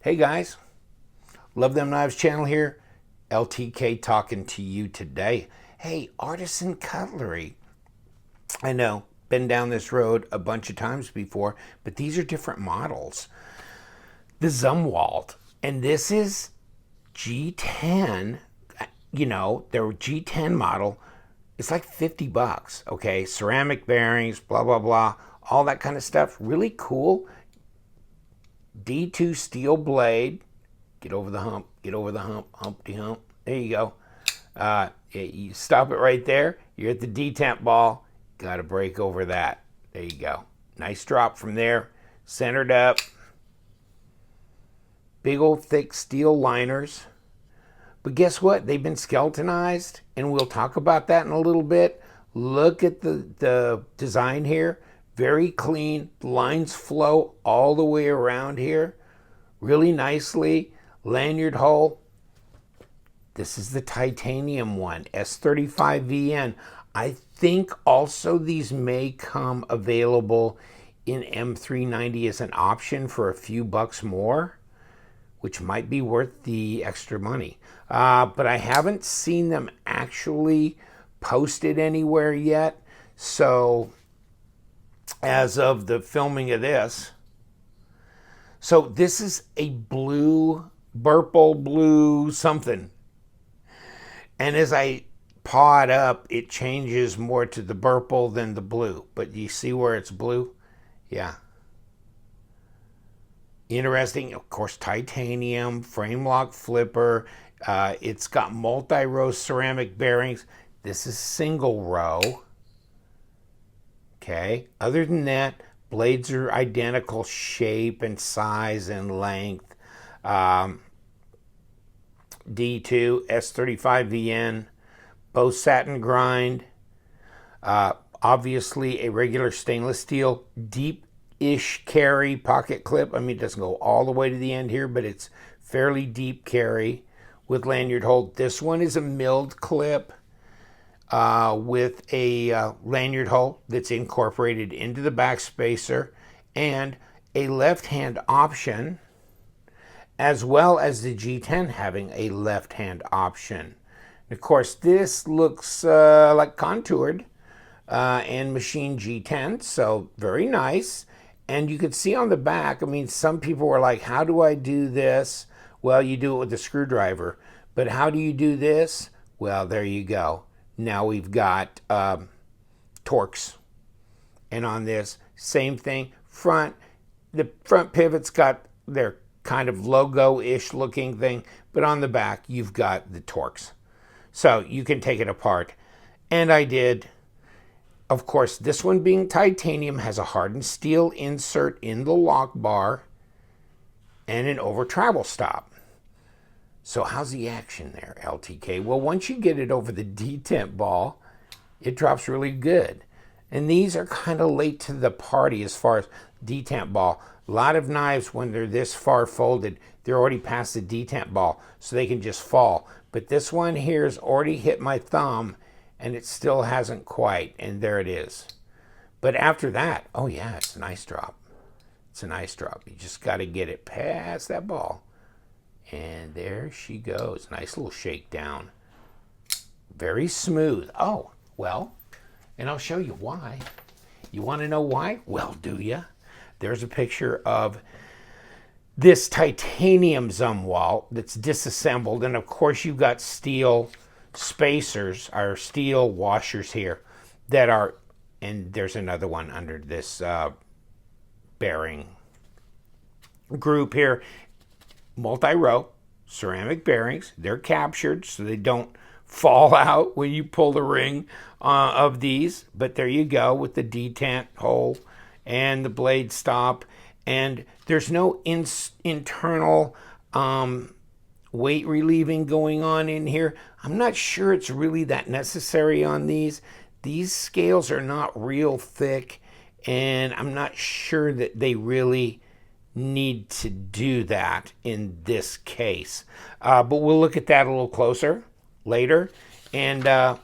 Hey guys, Love Them Knives channel here. LTK talking to you today. Hey, Artisan Cutlery. I know, been down this road a bunch of times before, but these are different models. The Zumwalt, and this is G10, their G10 model. It's like 50 bucks, okay? Ceramic bearings, blah, blah, blah, all that kind of stuff. Really cool. D2 steel blade. Get over the hump, Humpty Hump. There you go. You stop it right there. You're at the detent ball. Got to break over that. There you go. Nice drop from there. Centered up. Big old thick steel liners. But guess what? They've been skeletonized, and we'll talk about that in a little bit. Look at the design here. Very clean. Lines flow all the way around here. Really nicely. Lanyard hole. This is the titanium one, S35VN. I think also these may come available in M390 as an option for a few bucks more, which might be worth the extra money. But I haven't seen them actually posted anywhere yet. So as of the filming of this, so this is a blue, purple, blue something. And as I paw it up, it changes more to the purple than the blue. But you see where it's blue? Yeah. Interesting. Of course, titanium, frame lock flipper. It's got multi-row ceramic bearings. This is single row. Okay. Other than that, blades are identical shape and size and length. D2, S35VN, both satin grind. Obviously a regular stainless steel, deep-ish carry pocket clip. I mean, it doesn't go all the way to the end here, but it's fairly deep carry with lanyard hold. This one is a milled clip with a lanyard hole that's incorporated into the back spacer and a left-hand option, as well as the G10 having a left-hand option. Of course, this looks like contoured and machine G10, so very nice. And you can see on the back, I mean, some people were like, how do I do this? Well, you do it with a screwdriver. But how do you do this? Well, there you go. Now we've got Torx. And on this, same thing. The front pivot's got their kind of logo-ish looking thing, but on the back, you've got the Torx. So you can take it apart. And I did. Of course, this one being titanium has a hardened steel insert in the lock bar and an over travel stop. So how's the action there, LTK? Well, once you get it over the detent ball, it drops really good. And these are kind of late to the party as far as detent ball. A lot of knives, when they're this far folded, they're already past the detent ball, so they can just fall. But this one here has already hit my thumb, and it still hasn't quite, and there it is. But after that, oh yeah, it's a nice drop. It's a nice drop. You just got to get it past that ball. And there she goes. Nice little shakedown. Very smooth. Oh, well, and I'll show you why. You want to know why? Well, do you? There's a picture of this titanium Zumwalt that's disassembled. And of course, you've got steel spacers, or steel washers here that are, and there's another one under this bearing group here. Multi-row ceramic bearings. They're captured so they don't fall out when you pull the ring of these. But there you go with the detent hole and the blade stop. And there's no internal weight relieving going on in here. I'm not sure it's really that necessary on these. These scales are not real thick, and I'm not sure that they really need to do that in this case. But we'll look at that a little closer later. And let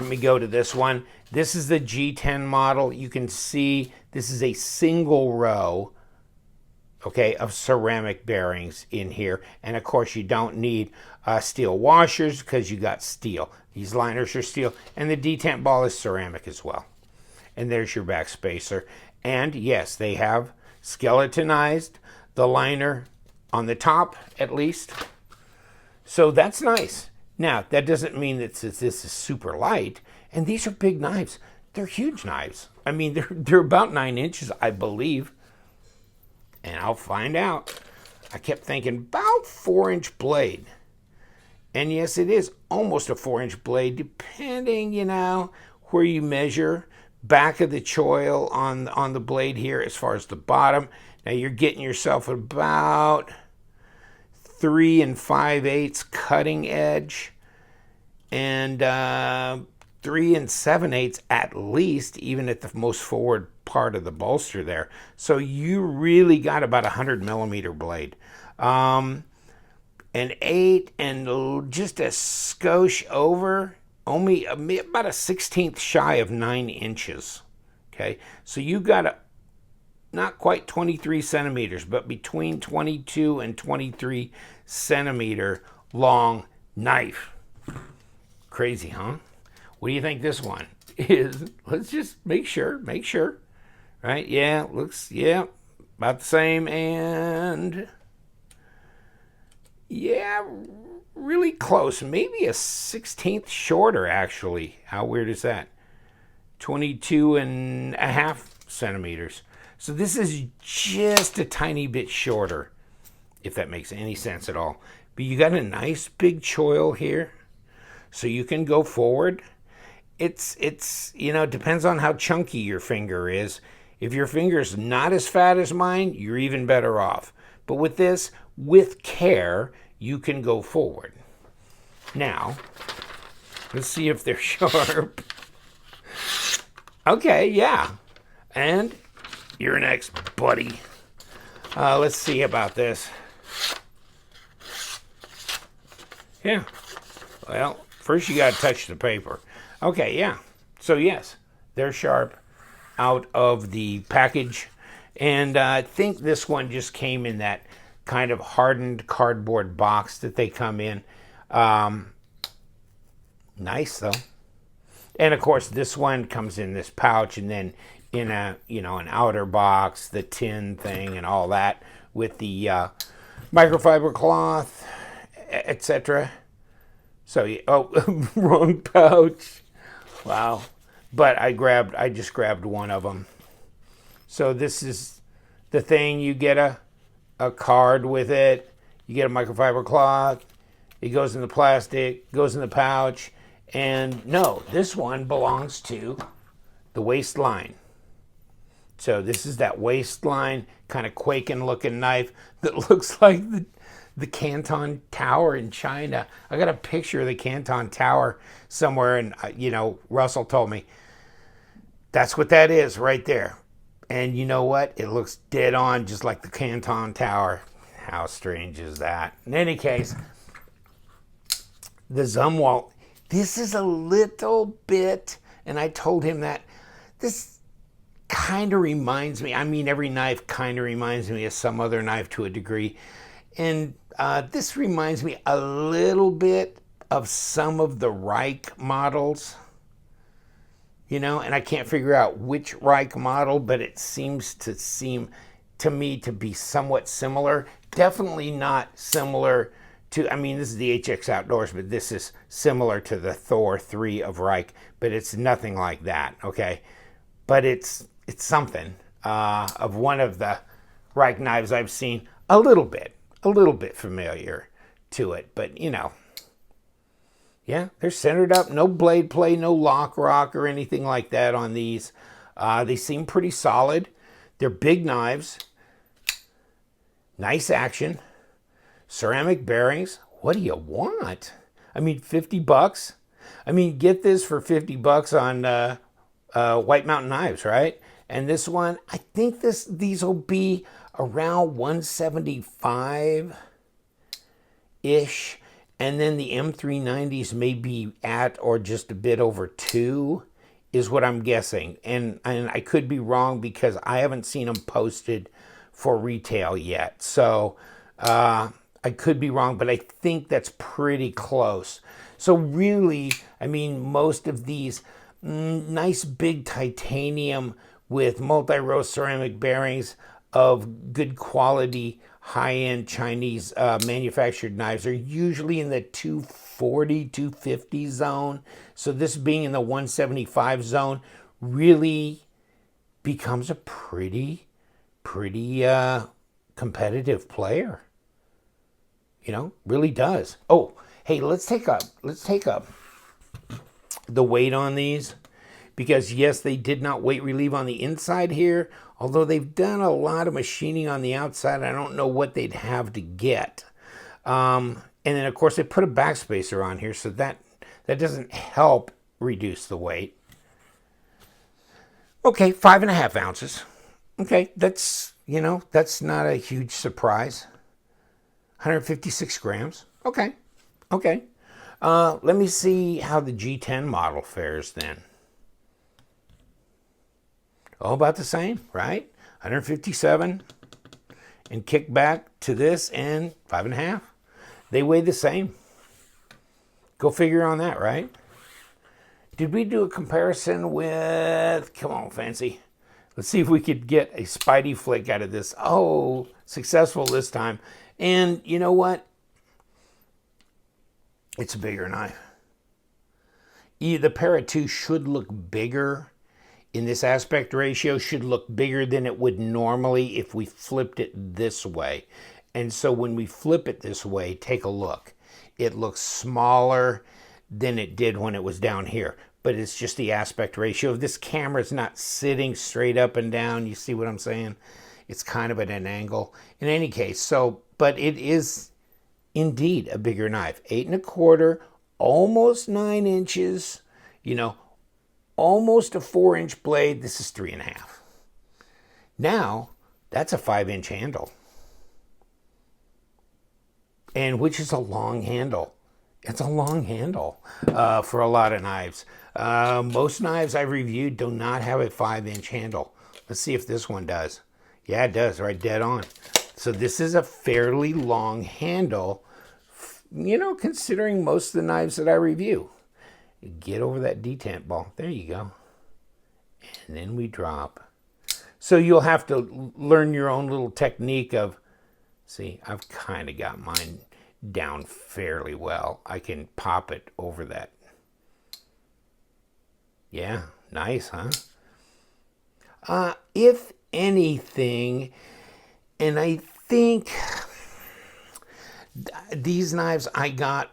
me go to this one. This is the G10 model. You can see this is a single row okay, of ceramic bearings in here. And of course you don't need steel washers because you got steel. These liners are steel, and the detent ball is ceramic as well. And there's your back spacer. And yes, they have skeletonized the liner on the top at least. So that's nice. Now, that doesn't mean that this is super light. And these are big knives. They're huge knives. I mean, they're about 9 inches, I believe. And I'll find out. I kept thinking about 4-inch blade. And yes, it is almost a 4-inch blade, depending, you know, where you measure. Back of the choil on the blade here as far as the bottom. Now you're getting yourself about 3 5/8 cutting edge, and 3 7/8 at least, even at the most forward part of the bolster there. So you really got about 100 millimeter blade. An 8 and just a skosh over, only about a 1/16 shy of 9 inches. Okay, so you got not quite 23 centimeters, but between 22 and 23 centimeter long knife. Crazy, huh? What do you think this one is? Let's just make sure, right? Yeah, looks, yeah, about the same, and yeah, really close. Maybe a 1/16 shorter, actually. How weird is that? 22.5 centimeters. So this is just a tiny bit shorter, if that makes any sense at all. But you got a nice big choil here, so you can go forward. It's you know, depends on how chunky your finger is. If your finger's not as fat as mine, you're even better off. But with this, with care, you can go forward. Now, let's see if they're sharp. Okay, yeah. And you're next, buddy. Let's see about this. Yeah. Well, first you got to touch the paper. Okay, yeah. So yes, they're sharp out of the package. And I think this one just came in that kind of hardened cardboard box that they come in. Nice though. And of course this one comes in this pouch, and then in a, you know, an outer box, the tin thing and all that with the microfiber cloth, etc. So, oh, wrong pouch. Wow. But I just grabbed one of them. So this is the thing. You get a card with it. You get a microfiber cloth. It goes in the plastic, goes in the pouch. And no, this one belongs to the waistline. So this is that waistline, kind of Quaking looking knife that looks like the Canton Tower in China. I got a picture of the Canton Tower somewhere, and you know, Russell told me that's what that is right there. And you know what? It looks dead on, just like the Canton Tower. How strange is that? In any case, the Zumwalt, this is a little bit, and I told him that this kind of reminds me, I mean, every knife kind of reminds me of some other knife to a degree. And this reminds me a little bit of some of the Reich models, you know, and I can't figure out which Reich model, but it seems to me to be somewhat similar. Definitely not similar to, I mean, this is the HX Outdoors, but this is similar to the Thor 3 of Reich, but it's nothing like that, okay? But it's something of one of the Reich knives I've seen, a little bit familiar to it, but you know, yeah, they're centered up, no blade play, no lock rock or anything like that on these. They seem pretty solid. They're big knives, nice action, ceramic bearings. What do you want? I mean, $50. I mean, get this for $50 on White Mountain Knives, right? And this one, I think these will be around 175 ish, and then the M390s may be at or just a bit over 2 is what I'm guessing, and I could be wrong because I haven't seen them posted for retail yet. So I could be wrong, but I think that's pretty close. So really, I mean, most of these nice big titanium with multi-row ceramic bearings of good quality, high-end Chinese manufactured knives are usually in the 240, 250 zone. So this being in the 175 zone really becomes a pretty competitive player. You know, really does. Oh, hey, let's take up the weight on these, because yes, they did not weight relieve on the inside here, although they've done a lot of machining on the outside. I don't know what they'd have to get. And then of course they put a backspacer on here, so that doesn't help reduce the weight. Okay, 5.5 ounces. Okay, that's, you know, that's not a huge surprise. 156 grams. Okay. Let me see how the G10 model fares then. Oh, about the same, right? 157. And kick back to this and 5.5. They weigh the same. Go figure on that, right? Did we do a comparison with, come on, Fancy. Let's see if we could get a Spidey flick out of this. Oh, successful this time. And you know what? It's a bigger knife. The Para 2 should look bigger in this aspect ratio, should look bigger than it would normally if we flipped it this way. And so when we flip it this way, take a look. It looks smaller than it did when it was down here. But it's just the aspect ratio. This camera's not sitting straight up and down. You see what I'm saying? It's kind of at an angle. In any case, so, but it is indeed a bigger knife. 8.25, almost 9 inches, you know, almost a 4-inch blade. This is 3.5. Now, that's a 5-inch handle. And which is a long handle. It's a long handle for a lot of knives. Most knives I've reviewed do not have a 5-inch handle. Let's see if this one does. Yeah, it does, right, dead on. So this is a fairly long handle, you know, considering most of the knives that I review. Get over that detent ball. There you go. And then we drop. So you'll have to learn your own little technique of, see, I've kind of got mine down fairly well. I can pop it over that. Yeah, nice, huh? If anything, and I think these knives I got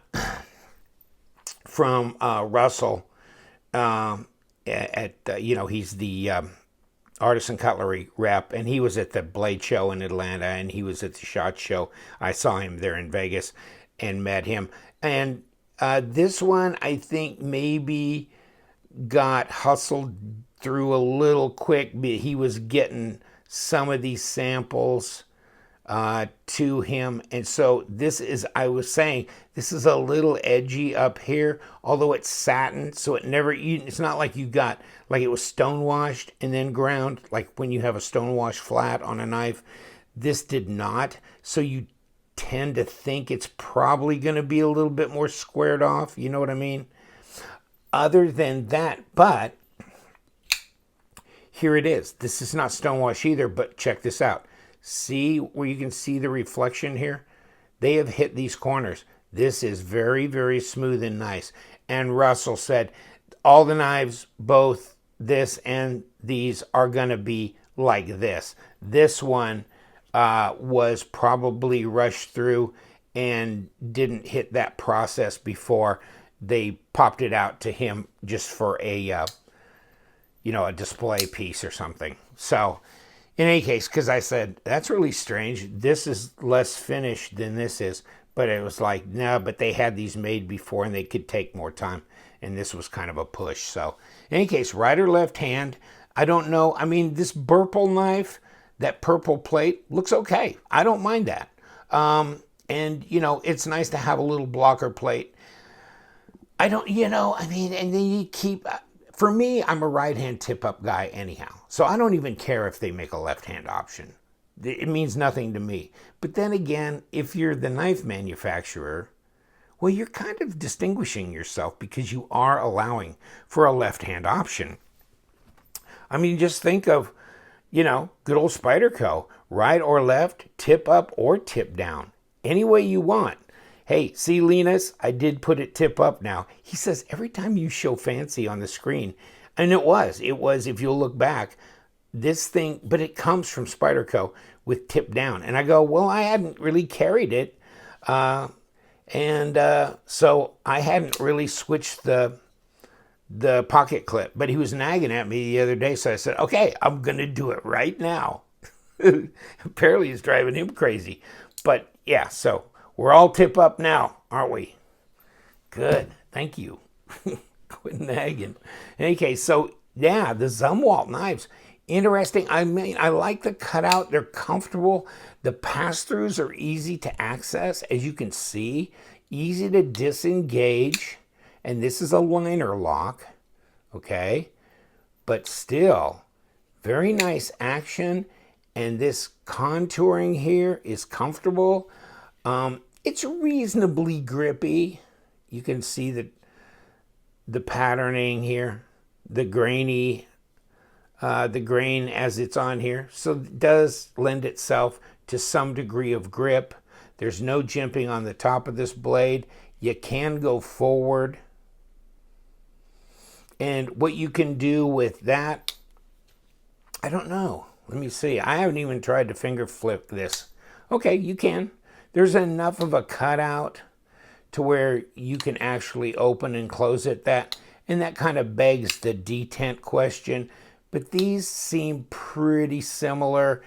from Russell you know, he's the Artisan Cutlery rep, and he was at the Blade Show in Atlanta, and he was at the SHOT Show. I saw him there in Vegas and met him. And this one, I think, maybe got hustled through a little quick. He was getting some of these samples to him. And so this is, I was saying, this is a little edgy up here, although it's satin, so it never, it's not like you got, like it was stone washed and then ground, like when you have a stone wash flat on a knife. This did not, so you tend to think it's probably going to be a little bit more squared off, you know what I mean? Other than that, but here it is. This is not stone wash either, but check this out. See where you can see the reflection here? They have hit these corners. This is very, very smooth and nice. And Russell said all the knives, both this and these, are going to be like this. This one was probably rushed through and didn't hit that process before they popped it out to him just for a, you know, a display piece or something. So in any case, because I said, that's really strange. This is less finished than this is. But it was like, no, but they had these made before and they could take more time. And this was kind of a push. So in any case, right or left hand, I don't know. I mean, this Burple knife, that purple plate, looks okay. I don't mind that. And, you know, it's nice to have a little blocker plate. I don't, you know, I mean, and then you keep, for me, I'm a right hand tip up guy anyhow. So I don't even care if they make a left hand option. it means nothing to me. But then again, if you're the knife manufacturer, well, you're kind of distinguishing yourself because you are allowing for a left-hand option. I mean, just think of, good old Spyderco, right or left, tip up or tip down, any way you want. Hey, see, Linus, I did put it tip up now. He says every time you show fancy on the screen, and it was, if you'll look back, this thing, but it comes from Spyderco with tip down. And I go, well, I hadn't really carried it. So I hadn't really switched the pocket clip, but he was nagging at me the other day. So I said, okay, I'm going to do it right now. Apparently it's driving him crazy, but yeah, so we're all tip up now, aren't we? Good. Thank you. Quit nagging. In any case, so yeah, the Zumwalt knives, interesting. I mean, I like the cutout. They're comfortable. The pass-throughs are easy to access, as you can see, easy to disengage. And this is a liner lock, okay? But still, very nice action. And this contouring here is comfortable. It's reasonably grippy. You can see the patterning here, the grain as it's on here. So it does lend itself to some degree of grip. There's no jimping on the top of this blade. You can go forward. And what you can do with that, I don't know. Let me see. I haven't even tried to finger flip this. Okay, you can. There's enough of a cutout to where you can actually open and close it. And that kind of begs the detent question. But these seem pretty similar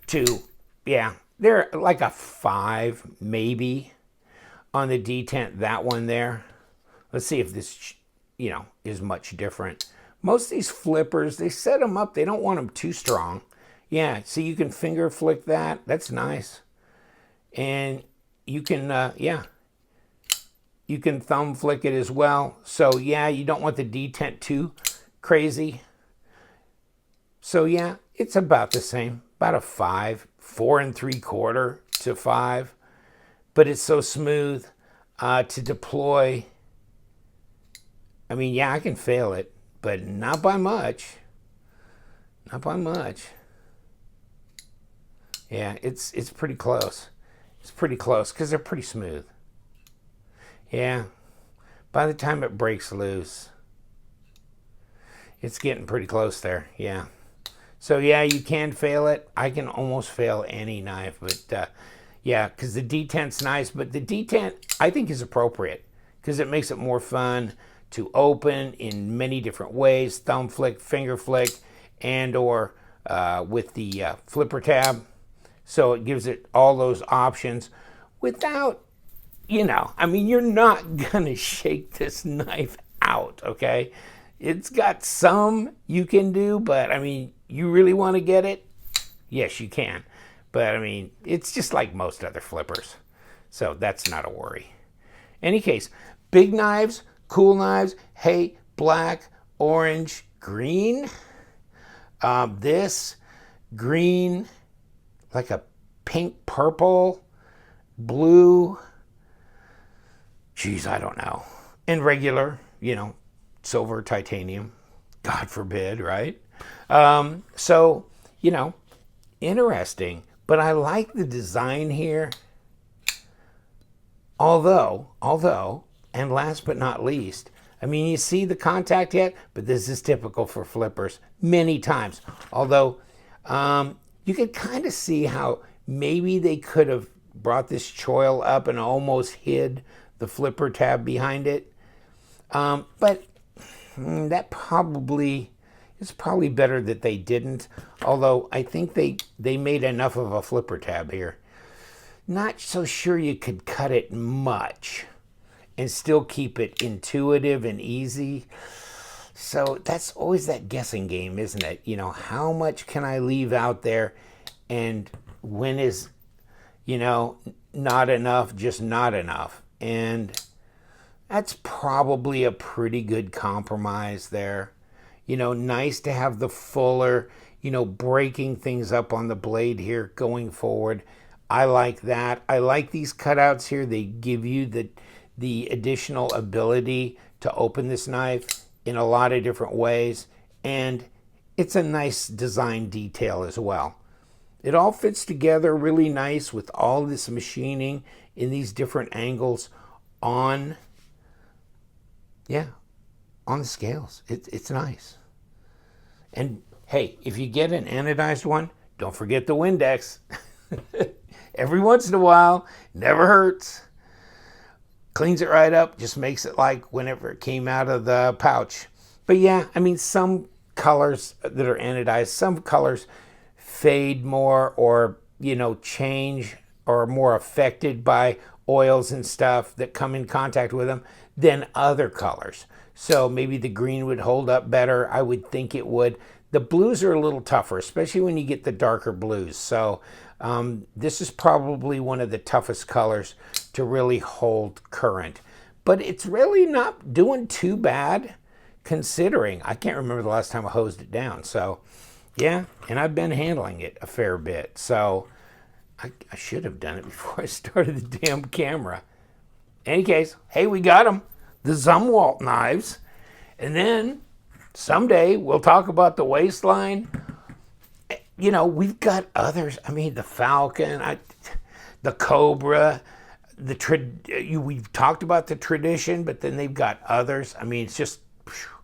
to, yeah, they're like a 5 maybe on the detent, that one there. Let's see if this, is much different. Most of these flippers, they set them up. They don't want them too strong. Yeah, so you can finger flick that. That's nice. And you can, you can thumb flick it as well. So yeah, you don't want the detent too crazy. So yeah, it's about the same, about a 5, 4 3/4 to 5. But it's so smooth to deploy. I mean, yeah, I can fail it, but not by much. Not by much. Yeah, it's pretty close. It's pretty close because they're pretty smooth. Yeah, by the time it breaks loose, it's getting pretty close there. Yeah. So yeah, you can fail it. I can almost fail any knife, but yeah, because the detent's nice, but the detent I think is appropriate because it makes it more fun to open in many different ways, thumb flick, finger flick, and or with the flipper tab. So it gives it all those options without, I mean, you're not gonna shake this knife out, okay? It's got some you can do, but I mean, you really want to get it? Yes, you can. But I mean, it's just like most other flippers. So that's not a worry. Any case, big knives, cool knives, hey, black, orange, green. This green, like a pink, purple, blue. Geez, I don't know. And regular, silver, titanium. God forbid, right? So, interesting. But I like the design here. Although, and last but not least, I mean, you see the contact yet? But this is typical for flippers many times. Although, you could kind of see how maybe they could have brought this choil up and almost hid the flipper tab behind it. But that probably... It's probably better that they didn't, although I think they made enough of a flipper tab here. Not so sure you could cut it much and still keep it intuitive and easy. So that's always that guessing game, isn't it? How much can I leave out there and when is, not enough, just not enough. And that's probably a pretty good compromise there. Nice to have the fuller, breaking things up on the blade here going forward. I like that. I like these cutouts here. They give you the additional ability to open this knife in a lot of different ways, and it's a nice design detail as well. It all fits together really nice with all this machining in these different angles on the scales. It's nice. And hey, if you get an anodized one, don't forget the Windex. Every once in a while, never hurts. Cleans it right up, just makes it like whenever it came out of the pouch. But yeah, I mean, some colors that are anodized, some colors fade more or, change or are more affected by oils and stuff that come in contact with them than other colors. So maybe the green would hold up better. I would think it would. The blues are a little tougher, especially when you get the darker blues. So this is probably one of the toughest colors to really hold current. But it's really not doing too bad considering. I can't remember the last time I hosed it down. So yeah, and I've been handling it a fair bit. So I should have done it before I started the damn camera. Any case, hey, we got them. The Zumwalt knives. And then someday we'll talk about the waistline. We've got others. I mean, the Falcon, the Cobra, we've talked about the Tradition, but then they've got others. I mean, it's just,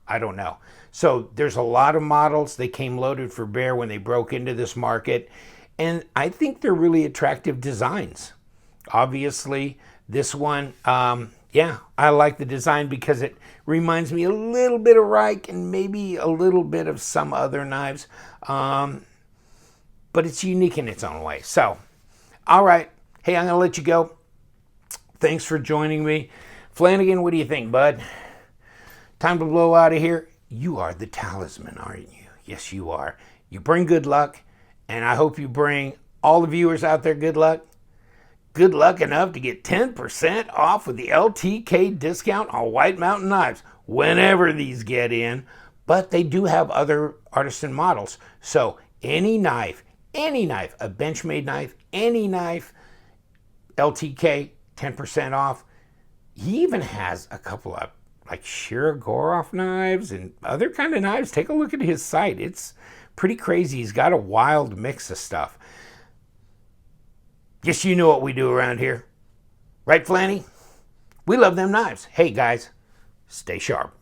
I don't know. So there's a lot of models. They came loaded for bear when they broke into this market. And I think they're really attractive designs. Obviously, this one, I like the design because it reminds me a little bit of Reich and maybe a little bit of some other knives. But it's unique in its own way. So, all right. Hey, I'm going to let you go. Thanks for joining me. Flanagan, what do you think, bud? Time to blow out of here. You are the talisman, aren't you? Yes, you are. You bring good luck, and I hope you bring all the viewers out there good luck. Good luck enough to get 10% off with the LTK discount on White Mountain knives whenever these get in. But they do have other artisan models. So any knife, a Benchmade knife, any knife, LTK, 10% off. He even has a couple of like Shirogorov knives and other kind of knives. Take a look at his site. It's pretty crazy. He's got a wild mix of stuff. Guess you know what we do around here. Right, Flanny? We love them knives. Hey, guys, stay sharp.